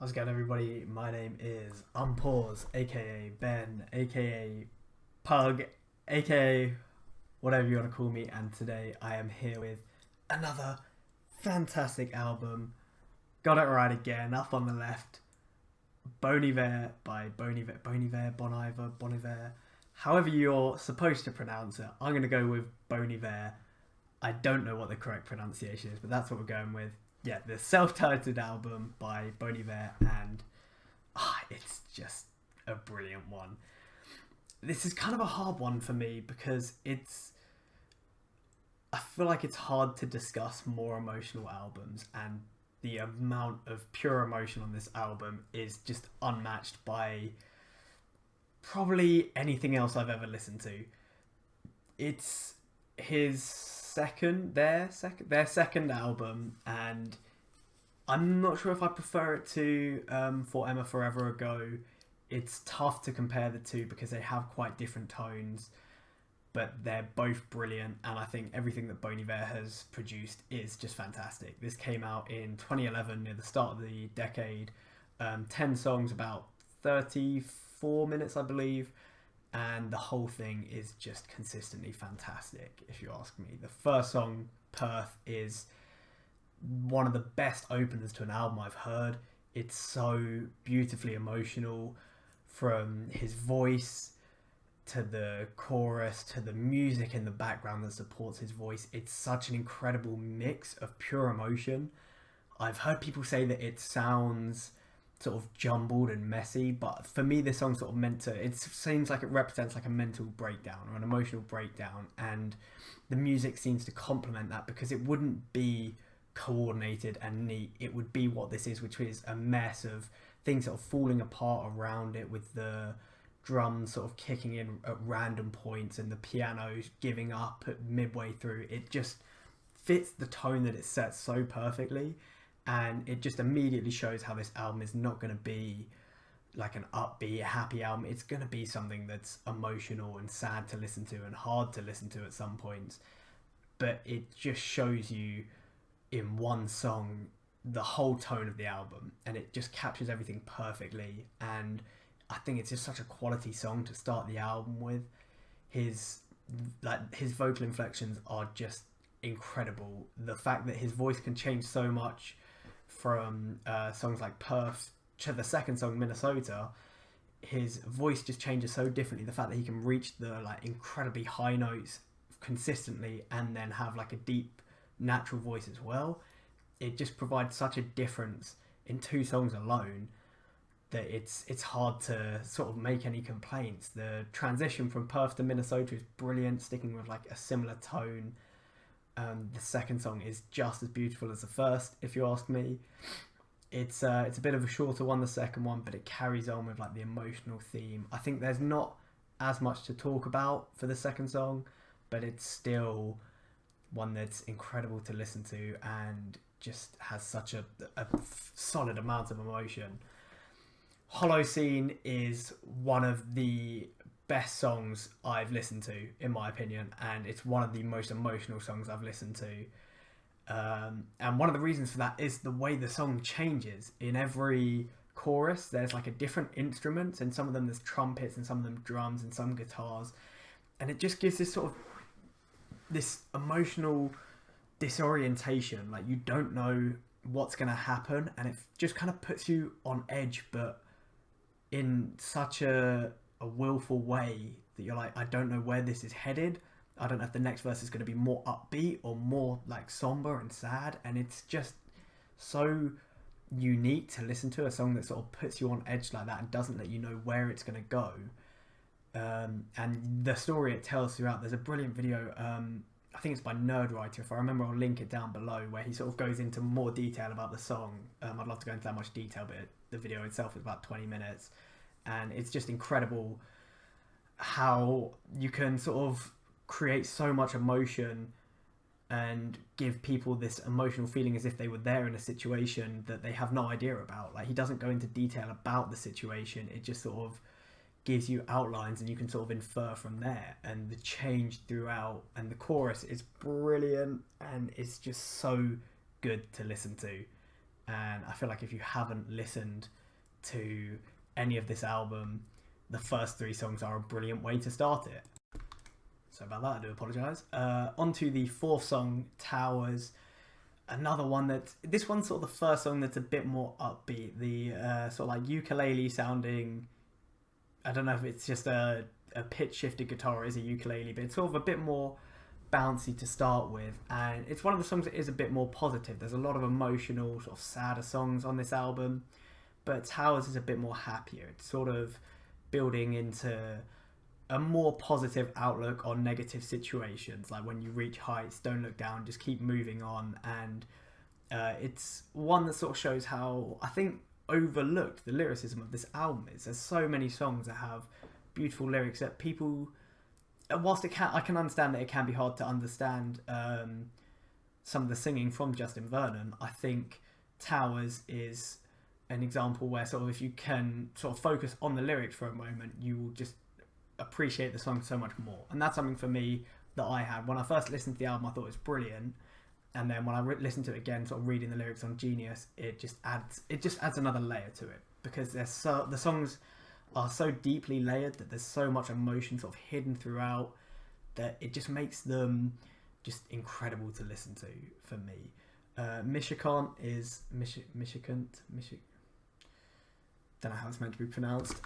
How's it going, everybody? My name is Unpause, aka Ben, aka Pug, aka whatever you want to call me, and today I am here with another fantastic album. Got it right again, up on the left. Bon Iver by Bon Iver, however you're supposed to pronounce it. I'm going to go with Bon Iver. I don't know what the correct pronunciation is, but that's what we're going with. Yeah, the self-titled album by Bon Iver, and it's just a brilliant one. This is kind of a hard one for me because I feel like it's hard to discuss more emotional albums, and the amount of pure emotion on this album is just unmatched by probably anything else I've ever listened to. It's their second album, and I'm not sure if I prefer it to For Emma Forever Ago. It's tough to compare the two because they have quite different tones, but they're both brilliant, and I think everything that Bon Iver has produced is just fantastic. This came out in 2011, near the start of the decade. 10 songs, about 34 minutes, I believe, and the whole thing is just consistently fantastic, if you ask me. The first song, Perth, is one of the best openers to an album I've heard. It's so beautifully emotional, from his voice to the chorus to the music in the background that supports his voice. It's such an incredible mix of pure emotion. I've heard people say that it sounds sort of jumbled and messy, but for me this song's sort of it seems like it represents like a mental breakdown or an emotional breakdown, and the music seems to complement that because it wouldn't be coordinated and neat. It would be what this is, which is a mess of things sort of falling apart around it, with the drums sort of kicking in at random points and the piano giving up at midway through. It just fits the tone that it sets so perfectly, and it just immediately shows how this album is not going to be like an upbeat, happy album. It's going to be something that's emotional and sad to listen to and hard to listen to at some points, but it just shows you in one song the whole tone of the album, and it just captures everything perfectly. And I think it's just such a quality song to start the album with. His vocal inflections are just incredible. The fact that his voice can change so much from songs like Perth to the second song, Minnesota, his voice just changes so differently. The fact that he can reach the incredibly high notes consistently and then have a deep natural voice as well, it just provides such a difference in two songs alone that it's hard to sort of make any complaints. The transition from Perth to Minnesota is brilliant, sticking with a similar tone. The second song is just as beautiful as the first, if you ask me. It's a bit of a shorter one, the second one, but it carries on with the emotional theme. I think there's not as much to talk about for the second song, but it's still one that's incredible to listen to and just has such a solid amount of emotion. Holocene is one of the best songs I've listened to, in my opinion, and it's one of the most emotional songs I've listened to. And one of the reasons for that is the way the song changes. In every chorus, there's a different instrument, and some of them there's trumpets, and some of them drums, and some guitars, and it just gives this emotional disorientation. You don't know what's going to happen, and it just kind of puts you on edge, but in such a willful way that you're I don't know where this is headed. I don't know if the next verse is going to be more upbeat or more somber and sad, and it's just so unique to listen to, a song that sort of puts you on edge like that and doesn't let you know where it's going to go. And the story it tells throughout, there's a brilliant video, I think it's by Nerdwriter, if I remember. I'll link it down below, where he sort of goes into more detail about the song. I'd love to go into that much detail, but the video itself is about 20 minutes, and it's just incredible how you can sort of create so much emotion and give people this emotional feeling as if they were there in a situation that they have no idea about. He doesn't go into detail about the situation, it just sort of gives you outlines and you can sort of infer from there. And the change throughout, and the chorus is brilliant, and it's just so good to listen to. and I feel like if you haven't listened to any of this album, the first 3 songs are a brilliant way to start it. So about that, I do apologise. On to the 4th song, Towers. Another one this one's sort of the first song that's a bit more upbeat. The sort of like ukulele sounding, I don't know if it's just a pitch shifted guitar or is a ukulele, but it's sort of a bit more bouncy to start with, and it's one of the songs that is a bit more positive. There's a lot of emotional, sort of sadder songs on this album, but Towers is a bit more happier. It's sort of building into a more positive outlook on negative situations, like when you reach heights, don't look down, just keep moving on. And it's one that sort of shows how, I think, overlooked the lyricism of this album is. There's so many songs that have beautiful lyrics that people, whilst I can understand that it can be hard to understand some of the singing from Justin Vernon, I think Towers is an example where sort of if you can sort of focus on the lyrics for a moment, you will just appreciate the song so much more. And that's something for me that I had when I first listened to the album. I thought it was brilliant, and then when I listened to it again, sort of reading the lyrics on Genius, it just adds another layer to it, because the songs are so deeply layered that there's so much emotion sort of hidden throughout that it just makes them just incredible to listen to for me. Michicant is Michicant, don't know how it's meant to be pronounced,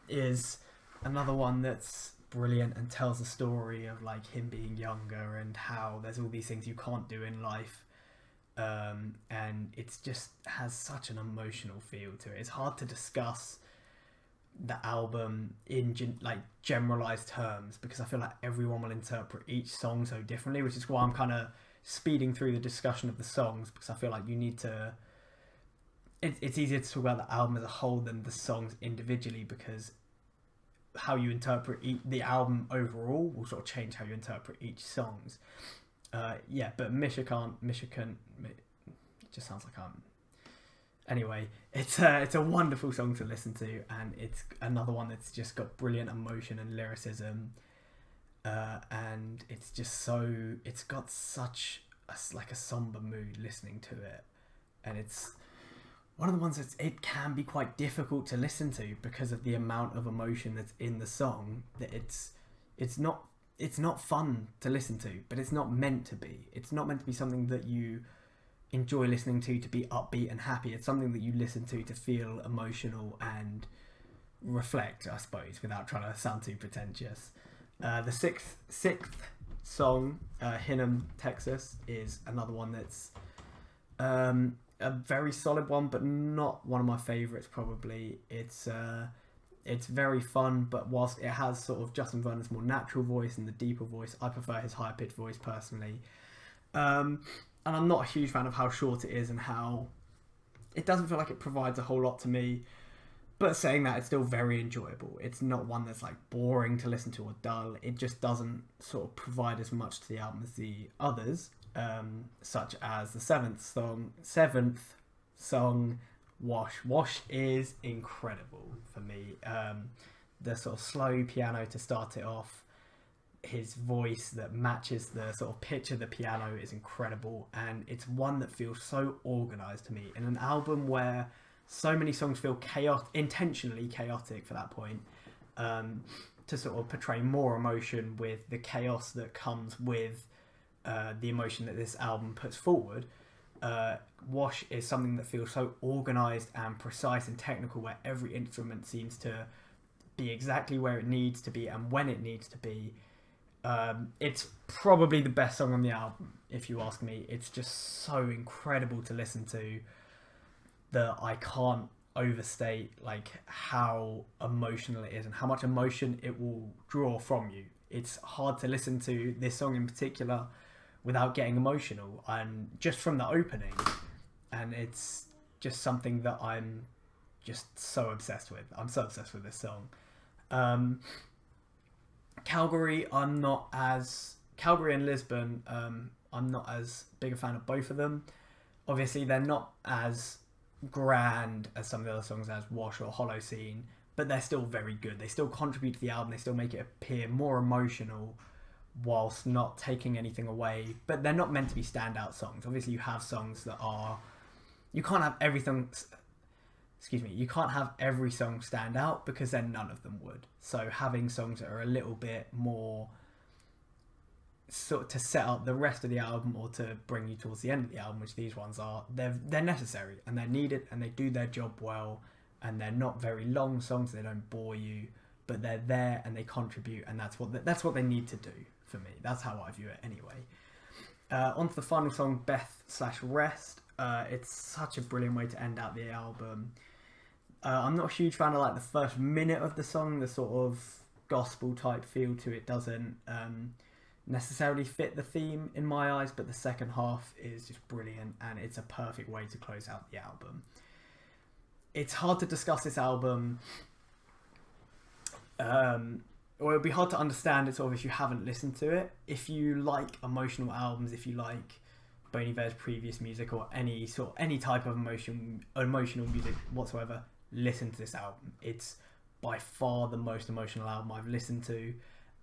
is another one that's brilliant and tells the story of like him being younger and how there's all these things you can't do in life, and it's just has such an emotional feel to it. It's hard to discuss the album in generalized terms, because I feel like everyone will interpret each song so differently, which is why I'm kind of speeding through the discussion of the songs, because I feel like you need to, it's easier to talk about the album as a whole than the songs individually, because how you interpret the album overall will sort of change how you interpret each songs. But Michicant, it just sounds like I'm... Anyway, it's a wonderful song to listen to, and it's another one that's just got brilliant emotion and lyricism, and it's got such a somber mood listening to it, and it's one of the ones that it can be quite difficult to listen to because of the amount of emotion that's in the song. That it's not fun to listen to, but it's not meant to be. It's not meant to be something that you enjoy listening to be upbeat and happy. It's something that you listen to feel emotional and reflect, I suppose, without trying to sound too pretentious. The sixth song, Hingham, Texas, is another one that's a very solid one, but not one of my favourites probably. It's very fun, but whilst it has sort of Justin Vernon's more natural voice and the deeper voice, I prefer his higher pitched voice personally. And I'm not a huge fan of how short it is and how it doesn't feel like it provides a whole lot to me. But saying that, it's still very enjoyable. It's not one that's like boring to listen to or dull. It just doesn't sort of provide as much to the album as the others, such as the seventh song, Wash. Wash is incredible for me. The sort of slow piano to start it off, his voice that matches the sort of pitch of the piano is incredible, and it's one that feels so organised to me in an album where so many songs feel intentionally chaotic for that point, to sort of portray more emotion with the chaos that comes with the emotion that this album puts forward. Wash is something that feels so organised and precise and technical, where every instrument seems to be exactly where it needs to be and when it needs to be. It's probably the best song on the album, if you ask me. It's just so incredible to listen to that I can't overstate like how emotional it is and how much emotion it will draw from you. It's hard to listen to this song in particular without getting emotional, and just from the opening, and it's just something that I'm just so obsessed with. I'm so obsessed with this song. Calgary and Lisbon, I'm not as big a fan of both of them. Obviously, they're not as grand as some of the other songs as Wash or Holocene, but they're still very good. They still contribute to the album. They still make it appear more emotional whilst not taking anything away. But they're not meant to be standout songs. Obviously, you have songs that are you can't have everything. Excuse me. You can't have every song stand out because then none of them would. So having songs that are a little bit more sort of to set up the rest of the album or to bring you towards the end of the album, which these ones are, they're necessary and they're needed and they do their job well, and they're not very long songs. They don't bore you, but they're there and they contribute, and that's what they need to do for me. That's how I view it anyway. On to the final song, Beth/Rest. It's such a brilliant way to end out the album. I'm not a huge fan of like the first minute of the song. The sort of gospel type feel to it doesn't necessarily fit the theme in my eyes, but the second half is just brilliant and it's a perfect way to close out the album. It's hard to discuss this album, or it'll be hard to understand it sort of if you haven't listened to it. If you like emotional albums, if you like Bon Iver's previous music or any type of emotional music whatsoever, listen to this album. It's by far the most emotional album I've listened to,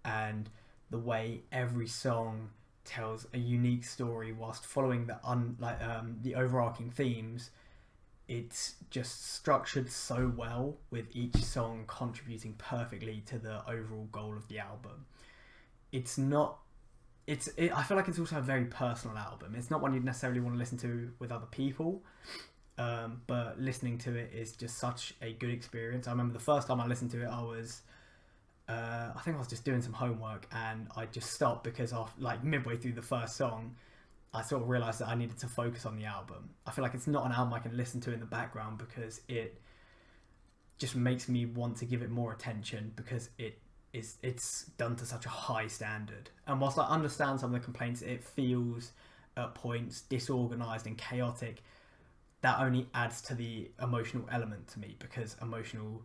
and the way every song tells a unique story whilst following the overarching themes, it's just structured so well, with each song contributing perfectly to the overall goal of the album. I feel like it's also a very personal album. It's not one you'd necessarily want to listen to with other people, but listening to it is just such a good experience. I remember the first time I listened to it, I think I was just doing some homework and I just stopped because midway through the first song, I sort of realised that I needed to focus on the album. I feel like it's not an album I can listen to in the background because it just makes me want to give it more attention, because it's done to such a high standard. And whilst I understand some of the complaints, it feels at points disorganised and chaotic. That only adds to the emotional element to me, because emotional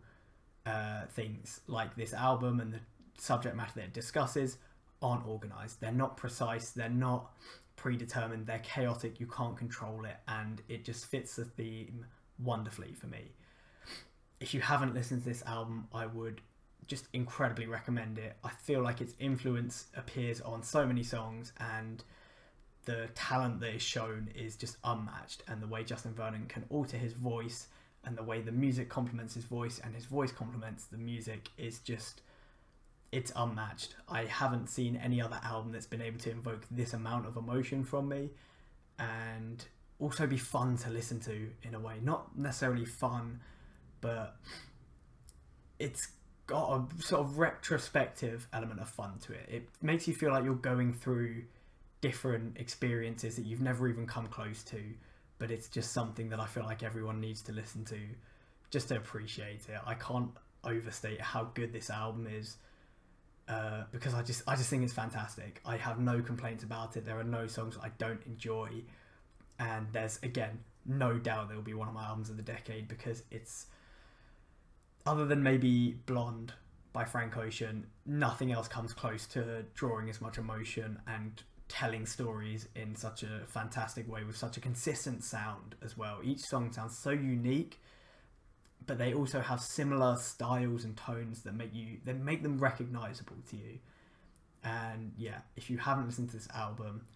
things like this album and the subject matter that it discusses aren't organised. They're not precise. They're not predetermined. They're chaotic. You can't control it, and it just fits the theme wonderfully for me. If you haven't listened to this album, I would just incredibly recommend it. I feel like its influence appears on so many songs, and the talent that is shown is just unmatched, and the way Justin Vernon can alter his voice and the way the music complements his voice and his voice complements the music is just, it's unmatched. I haven't seen any other album that's been able to invoke this amount of emotion from me, and also be fun to listen to in a way. Not necessarily fun, but it's got a sort of retrospective element of fun to it. It makes you feel like you're going through different experiences that you've never even come close to, but it's just something that I feel like everyone needs to listen to just to appreciate it. I can't overstate how good this album is, because I just think it's fantastic. I have no complaints about it. There are no songs I don't enjoy, and there's, again, no doubt there will be one of my albums of the decade, because it's, other than maybe Blonde by Frank Ocean, nothing else comes close to drawing as much emotion and telling stories in such a fantastic way with such a consistent sound as well. Each song sounds so unique, but they also have similar styles and tones that make them recognizable to you. And yeah, if you haven't listened to this album,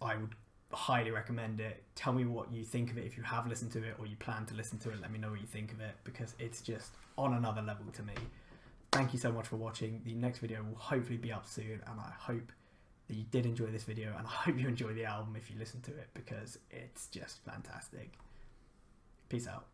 I would highly recommend it. Tell me what you think of it if you have listened to it or you plan to listen to it. Let me know what you think of it, because it's just on another level to me. Thank you so much for watching. The next video will hopefully be up soon, and I hope that you did enjoy this video, and I hope you enjoy the album if you listen to it, because it's just fantastic. Peace out.